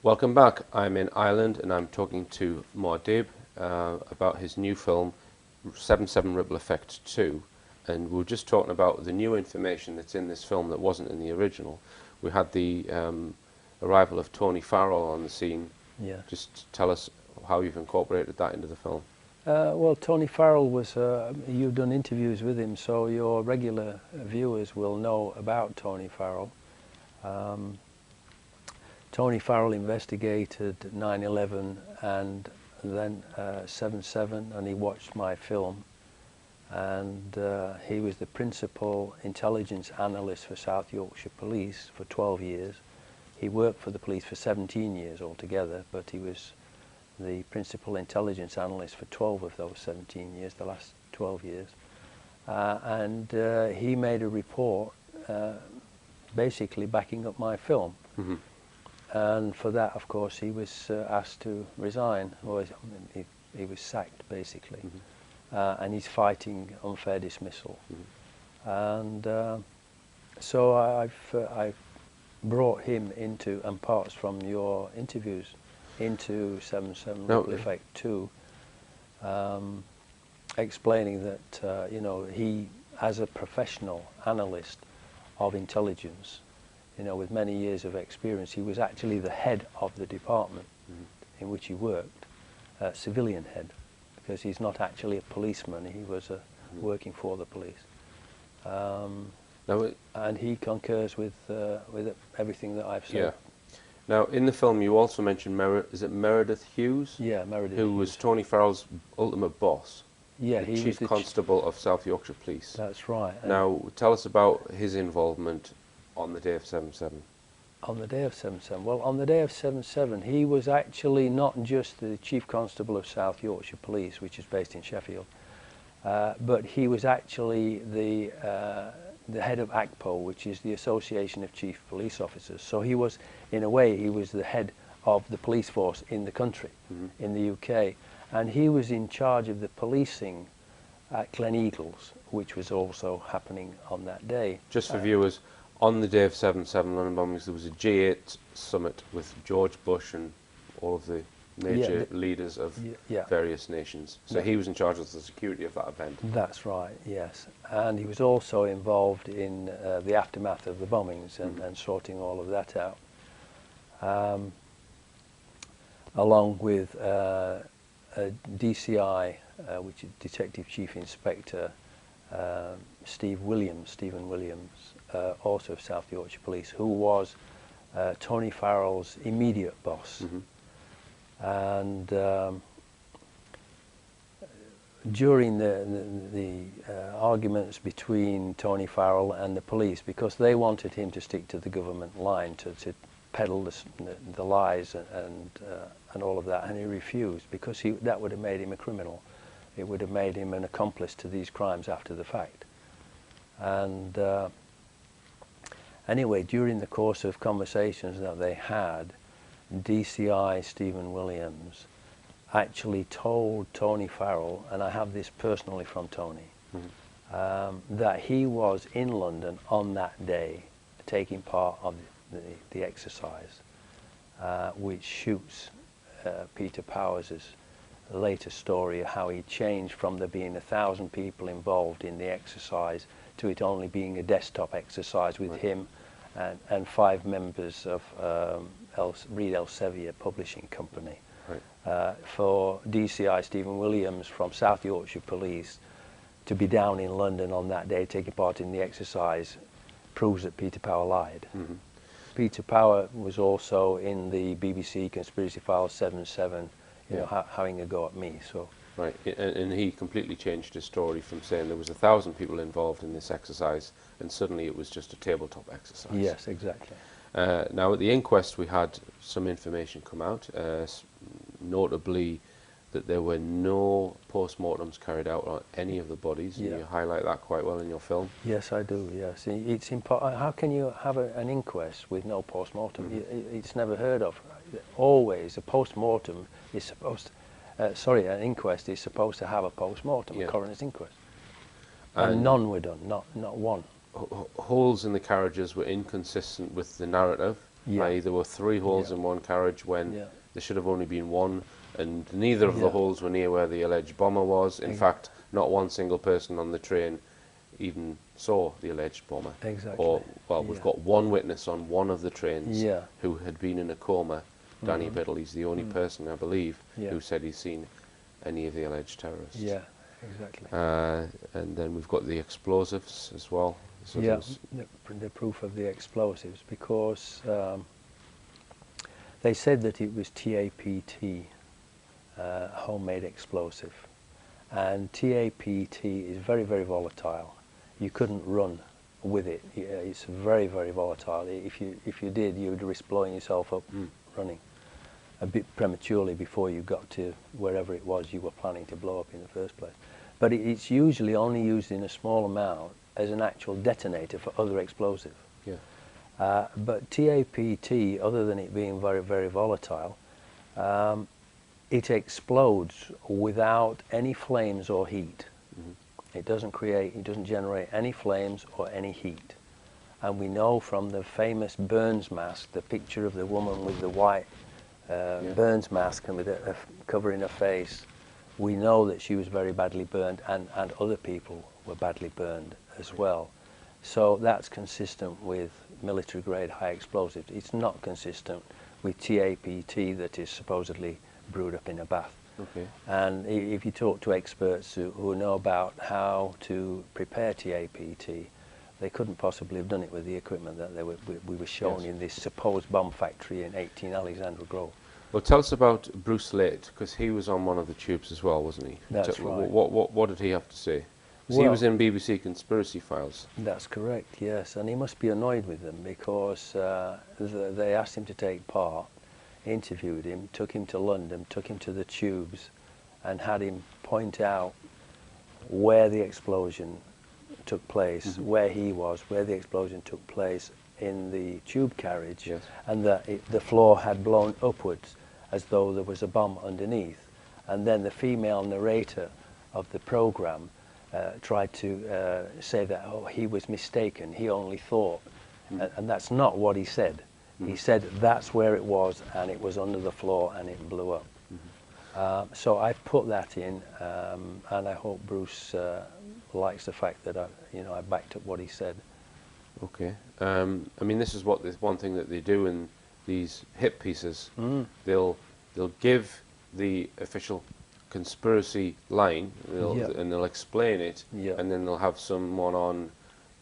Welcome back. I'm in Ireland and I'm talking to MUAD DIB about his new film 77 Ripple Effect 2, and we were just talking about the new information that's in this film that wasn't in the original. We had the arrival of Tony Farrell on the scene. Yeah. Just tell us how you've incorporated that into the film. Well, Tony Farrell was, you've done interviews with him, so your regular viewers will know about Tony Farrell. Tony Farrell investigated 9/11 and then 7/7, and he watched my film, and he was the principal intelligence analyst for South Yorkshire Police for 12 years. He worked for the police for 17 years altogether, but he was the principal intelligence analyst for 12 of those 17 years, the last 12 years. And he made a report basically backing up my film. Mm-hmm. And for that, of course, he was asked to resign, or he was sacked, basically. Mm-hmm. And he's fighting unfair dismissal. Mm-hmm. And so I've brought him into, and parts from your interviews, into 77 Ripple Effect 2, explaining that, you know, he, as a professional analyst of intelligence, you know, with many years of experience, he was actually the head of the department in which he worked, civilian head, because he's not actually a policeman, he was working for the police. And he concurs with everything that I've said. Yeah. Now, in the film, you also mentioned Meredith Hughes? Yeah, Meredith who Hughes. was Tony Farrell's ultimate boss. Yeah, the he Chief was Constable of South Yorkshire Police. That's right. Now, tell us about his involvement on the day of 7/7. On the day of 7/7. Well, on the day of 7/7, he was actually not just the Chief Constable of South Yorkshire Police, which is based in Sheffield, but he was actually the head of ACPO, which is the Association of Chief Police Officers. So he was, in a way, he was the head of the police force in the country, in the UK. And he was in charge of the policing at Gleneagles, which was also happening on that day. Just for viewers, on the day of 7/7 London bombings, there was a G8 summit with George Bush and all of the major leaders of various nations. So he was in charge of the security of that event. That's right, yes. And he was also involved in the aftermath of the bombings and sorting all of that out. Along with DCI, which is Detective Chief Inspector Stephen Williams, also of South Yorkshire Police, who was Tony Farrell's immediate boss. And during the arguments between Tony Farrell and the police, because they wanted him to stick to the government line, to peddle the lies and all of that, and he refused, because that would have made him a criminal. It would have made him an accomplice to these crimes after the fact. And anyway, during the course of conversations that they had, DCI Stephen Williams actually told Tony Farrell, and I have this personally from Tony, that he was in London on that day taking part of the exercise, which shoots Peter Powers' later story of how he changed from there being 1,000 people involved in the exercise to it only being a desktop exercise with him and 5 members of Reed Elsevier Publishing Company. For DCI Stephen Williams from South Yorkshire Police to be down in London on that day taking part in the exercise proves that Peter Power lied. Peter Power was also in the BBC Conspiracy Files 7/7, you know, having a go at me. So. Right, and he completely changed his story from saying there was 1,000 people involved in this exercise, and suddenly it was just a tabletop exercise. Yes, exactly. Now, at the inquest, we had some information come out, notably that there were no post-mortems carried out on any of the bodies, and you highlight that quite well in your film. Yes, I do, yes. It's important. How can you have an inquest with no post-mortem? It's never heard of. Always, a post-mortem is supposed to, an inquest is supposed to have a post-mortem, a coroner's inquest. And none were done, not one. Holes in the carriages were inconsistent with the narrative. Yeah. i.e. there were 3 holes Yeah. in one carriage when Yeah. there should have only been 1, and neither of the Yeah. holes were near where the alleged bomber was. In fact, not one single person on the train even saw the alleged bomber. Exactly. Or, well, we've Yeah. got one witness on one of the trains Yeah. who had been in a coma. Danny Biddle, he's the only person, I believe, Yeah. who said he's seen any of the alleged terrorists. Yeah, exactly. And then we've got the explosives as well. So Yeah, there's- the proof of the explosives, because they said that it was TAPT, homemade explosive. And TAPT is very, very volatile. You couldn't run with it. It's very, very volatile. If you did, you would risk blowing yourself up running a bit prematurely before you got to wherever it was you were planning to blow up in the first place. But it's usually only used in a small amount as an actual detonator for other explosives. yeah. But TAPT, other than it being very, very volatile, it explodes without any flames or heat. It doesn't generate any flames or any heat. And we know from the famous Burns mask, the picture of the woman with the white Burns mask and with a covering her face, we know that she was very badly burned, and other people were badly burned as well. So that's consistent with military grade high explosives. It's not consistent with TAPT that is supposedly brewed up in a bath. Okay. And if you talk to experts who know about how to prepare TAPT, they couldn't possibly have done it with the equipment that we were shown in this supposed bomb factory in 18 Alexandra Grove. Well, tell us about Bruce Late, because he was on one of the tubes as well, wasn't he? That's right. What did he have to say? 'Cause he Well, was in BBC Conspiracy Files. That's correct, yes. And he must be annoyed with them because they asked him to take part, interviewed him, took him to London, took him to the tubes, and had him point out where the explosion took place, where he was, where the explosion took place in the tube carriage, Yes. and that the floor had blown upwards as though there was a bomb underneath. And then the female narrator of the program tried to say that, oh, he was mistaken, he only thought. And that's not what he said. He said that's where it was, and it was under the floor, and it blew up. So I put that in, and I hope Bruce likes the fact that I backed up what he said. Okay. I mean, this is one thing that they do in these hit pieces. They'll give the official conspiracy line, and they'll explain it, and then they'll have someone on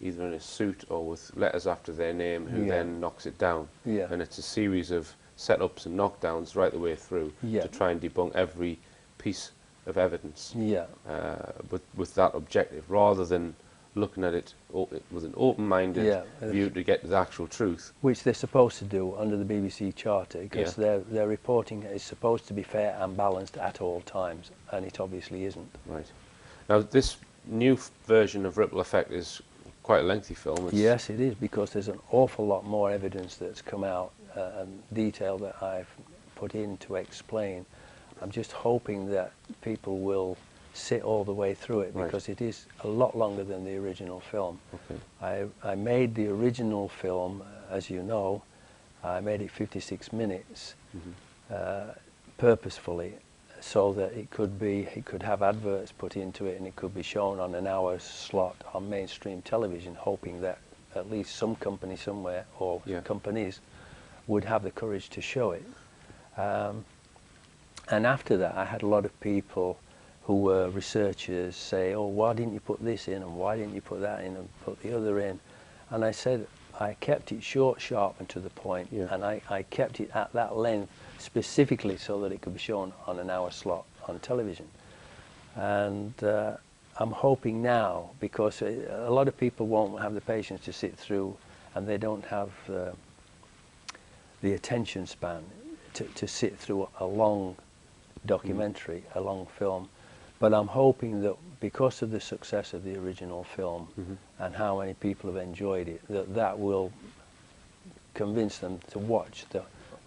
either in a suit or with letters after their name who then knocks it down. And it's a series of setups and knockdowns right the way through to try and debunk every piece of evidence with that objective, rather than looking at it with an open-minded view to get to the actual truth. Which they're supposed to do under the BBC Charter, because their reporting is supposed to be fair and balanced at all times, and it obviously isn't. Right. Now, this new version of Ripple Effect is quite a lengthy film. Yes, it is, because there's an awful lot more evidence that's come out and detail that I've put in to explain. I'm just hoping that people will sit all the way through it, because it is a lot longer than the original film. Okay. I made the original film, as you know, I made it 56 minutes purposefully, so that it could have adverts put into it, and it could be shown on an hour slot on mainstream television, hoping that at least some company somewhere, or companies, would have the courage to show it. And after that, I had a lot of people who were researchers say, oh, why didn't you put this in, and why didn't you put that in and put the other in? And I said, I kept it short, sharp, and to the point, and I kept it at that length specifically so that it could be shown on an hour slot on television. And I'm hoping now, because a lot of people won't have the patience to sit through, and they don't have the attention span to sit through a long documentary, a long film. But I'm hoping that because of the success of the original film and how many people have enjoyed it, that will convince them to watch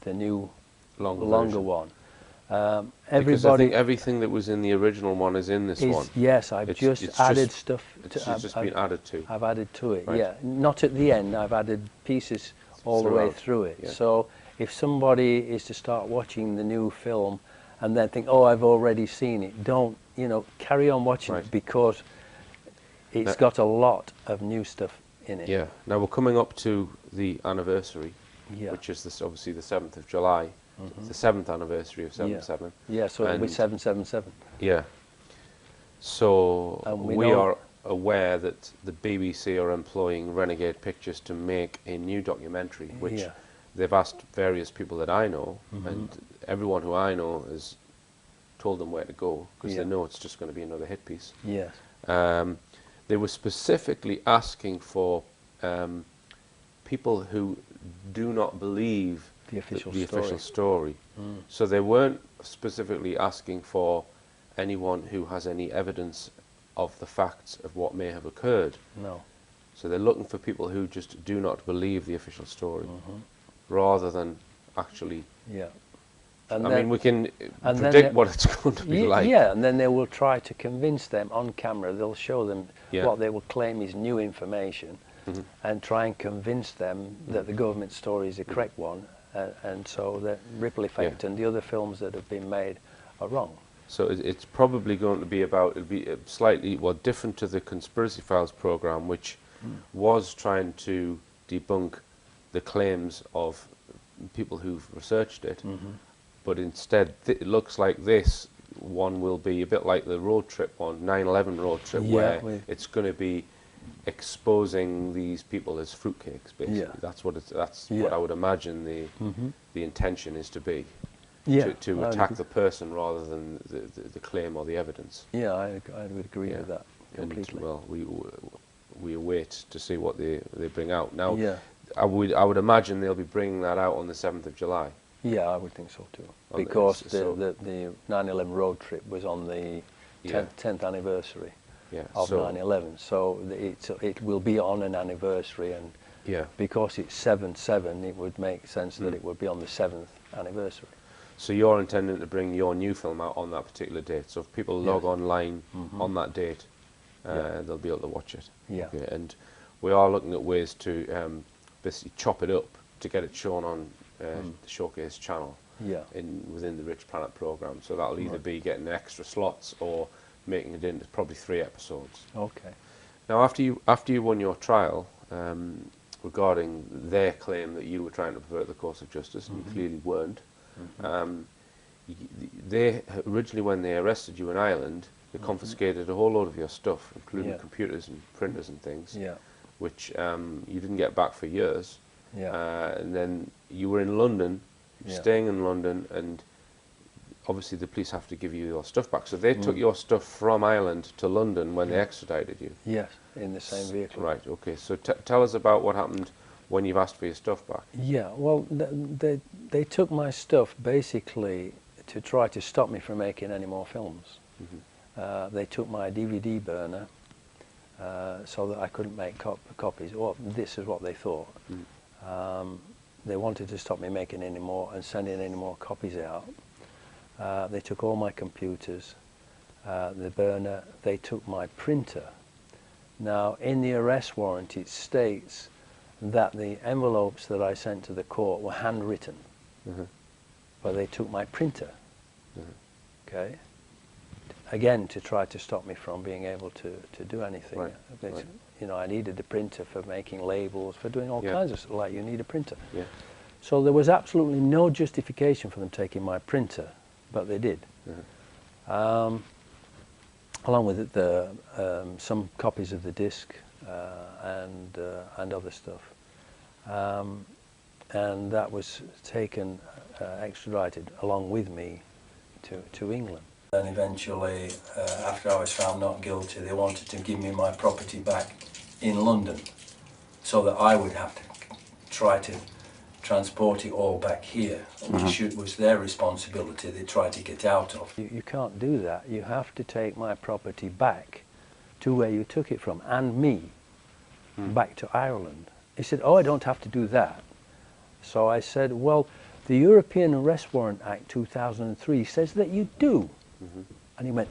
the new longer one. Because I think everything that was in the original one is in this one. Yes, I've just added stuff. It's just been added to. I've added to it, Right. Not at the end. I've added pieces all the way throughout. through it. Yeah. So if somebody is to start watching the new film and then think, oh, I've already seen it, don't, you know, carry on watching Right. it, because it's got a lot of new stuff in it. Yeah. Now we're coming up to the anniversary, Yeah. which is this, obviously the 7th of July. It's the 7th anniversary of 7/7. Yeah, so it'll be And- 777. Yeah. So And we we know- are aware that the BBC are employing Renegade Pictures to make a new documentary, which Yeah. they've asked various people that I know, and everyone who I know has told them where to go, because Yeah. they know it's just going to be another hit piece. Yes. They were specifically asking for people who do not believe The official the story. official story. So they weren't specifically asking for anyone who has any evidence of the facts of what may have occurred. No. So they're looking for people who just do not believe the official story, rather than actually. Yeah. I And mean, we can and then predict they- what it's going to be like. Yeah, and then they will try to convince them on camera. They'll show them Yeah. what they will claim is new information, and try and convince them that the government story is the correct one, and so the Ripple Effect and the other films that have been made are wrong. So it's probably going to be about, it'll be slightly, well, different to the Conspiracy Files program, which was trying to debunk the claims of people who've researched it. But instead, it looks like this one will be a bit like the road trip one, 9/11 road trip, Yeah, where it's going to be exposing these people as fruitcakes, basically. Yeah. That's what Yeah. what I would imagine the intention is to be. Yeah, To I attack would- the person rather than the claim or the evidence. Yeah, I would agree Yeah. with that completely. And, well, we await to see what they bring out. Now, Yeah. I would imagine they'll be bringing that out on the 7th of July. Yeah, I would think so too. On the- Because so- the 9/11 road trip was on the Yeah. 10th anniversary Yeah. of so, 9/11. So it will be on an anniversary, and yeah. because it's 7/7, it would make sense that it would be on the 7th anniversary. So you're intending to bring your new film out on that particular date. So if people log Yes. online on that date, they'll be able to watch it. Yeah. Okay. And we are looking at ways to basically chop it up to get it shown on the Showcase channel Yeah. within the Richplanet program. So that'll either be getting extra slots or making it into probably 3 episodes. Okay. Now, after you won your trial regarding their claim that you were trying to pervert the course of justice, and you clearly weren't, they originally, when they arrested you in Ireland, they confiscated a whole load of your stuff, including Yeah. computers and printers and things, Yeah. which you didn't get back for years. Yeah. And then you were in London, Yeah. staying in London, and obviously the police have to give you your stuff back. So they took your stuff from Ireland to London when they extradited you. Yes, in the same vehicle. Right, okay. So tell us about what happened when you've asked for your stuff back. Yeah, well, they took my stuff basically to try to stop me from making any more films. They took my DVD burner so that I couldn't make copies. Well, this is what they thought. They wanted to stop me making any more and sending any more copies out. They took all my computers, the burner. They took my printer. Now, in the arrest warrant, it states that the envelopes that I sent to the court were handwritten, but they took my printer. Okay. Again, to try to stop me from being able to do anything. Right, Because, right. you know, I needed a printer for making labels, for doing all Yeah. kinds of stuff. Like, you need a printer. Yeah. So there was absolutely no justification for them taking my printer, but they did. Along with it, some copies of the disc and other stuff. And that was taken, extradited along with me to England. And eventually, after I was found not guilty, they wanted to give me my property back in London, so that I would have to try to transport it all back here, which was their responsibility. They tried to get out of. You can't do that. You have to take my property back to where you took it from, and me, back to Ireland. He said, oh, I don't have to do that. So I said, well, the European Arrest Warrant Act 2003 says that you do. And he went,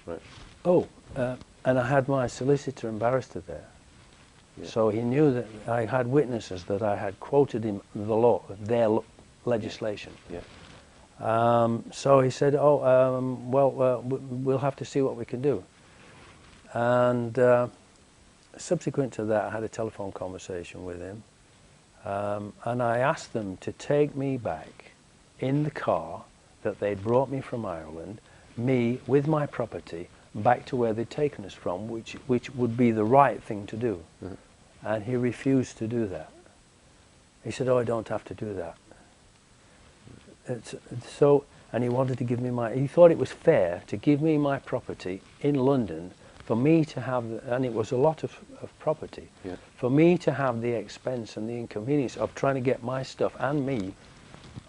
Right. oh, and I had my solicitor and barrister there. Yeah. So he knew that I had witnesses that I had quoted him the law, their legislation. Yeah. So he said, "Oh, we'll have to see what we can do." And subsequent to that, I had a telephone conversation with him, and I asked them to take me back in the car that they'd brought me from Ireland, me with my property, back to where they'd taken us from, which would be the right thing to do. Mm-hmm. And he refused to do that. He said, "Oh, I don't have to do that." And he wanted to give me he thought it was fair to give me my property in London for me to have, and it was a lot of property, Yeah. for me to have the expense and the inconvenience of trying to get my stuff and me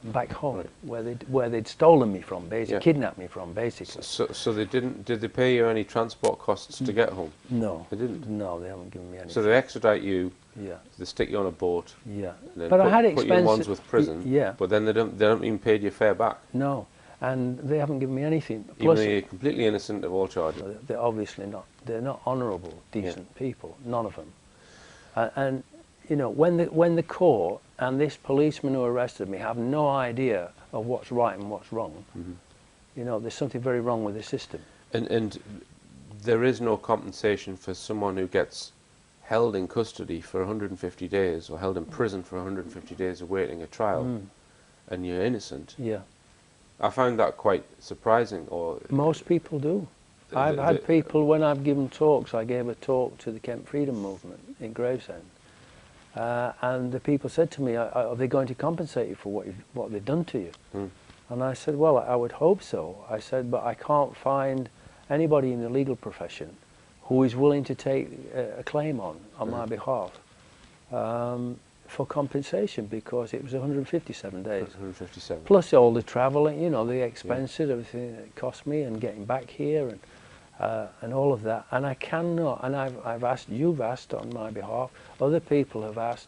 back home, Right. where they'd stolen me from, basically, Yeah. kidnapped me from, basically. So they didn't, did they pay you any transport costs to get home? No. They didn't? No, they haven't given me any. So they extradite you, Yeah. they stick you on a boat, Yeah. and then But I had put you in expenses. Wandsworth prison, Yeah. but then they don't even pay you fare back, No. And they haven't given me anything. even Plus, though you're completely innocent of all charges. they're obviously not. They're not honourable, decent people. None of them. And you know, when the court and this policeman who arrested me have no idea of what's right and what's wrong, Mm-hmm. you know, there's something very wrong with the system. And there is no compensation for someone who gets held in custody for 150 days or held in prison for 150 days awaiting a trial, and you're innocent. Yeah. I found that quite surprising. Or Most people do. I've had people, when I've given talks, I gave a talk to the Kent Freedom Movement in Gravesend, and the people said to me, are they going to compensate you for what they've done to you? And I said, well, I would hope so. I said, but I can't find anybody in the legal profession who is willing to take a claim on my behalf for compensation, because it was 157 days. 157. Plus all the travelling, you know, the expenses, everything it cost me, and getting back here, and all of that. And I cannot, and I've asked, you've asked on my behalf, other people have asked,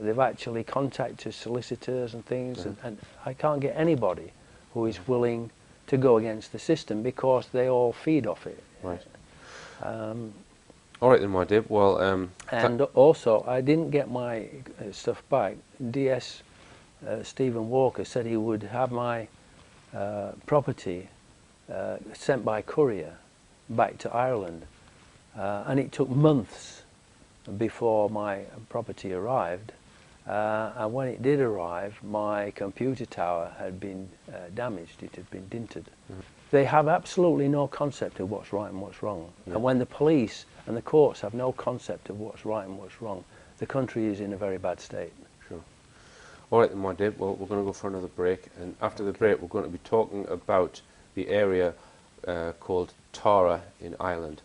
they've actually contacted solicitors and things, and I can't get anybody who is willing to go against the system, because they all feed off it. Right. All right then, my Dib. Well, and also, I didn't get my stuff back. DS Stephen Walker said he would have my property sent by courier back to Ireland, and it took months before my property arrived. And when it did arrive, my computer tower had been damaged. It had been dinted. They have absolutely no concept of what's right and what's wrong. And when the police and the courts have no concept of what's right and what's wrong, the country is in a very bad state. Sure. All right then, my Dib. Well, we're going to go for another break, and after the break we're going to be talking about the area called Tara in Ireland.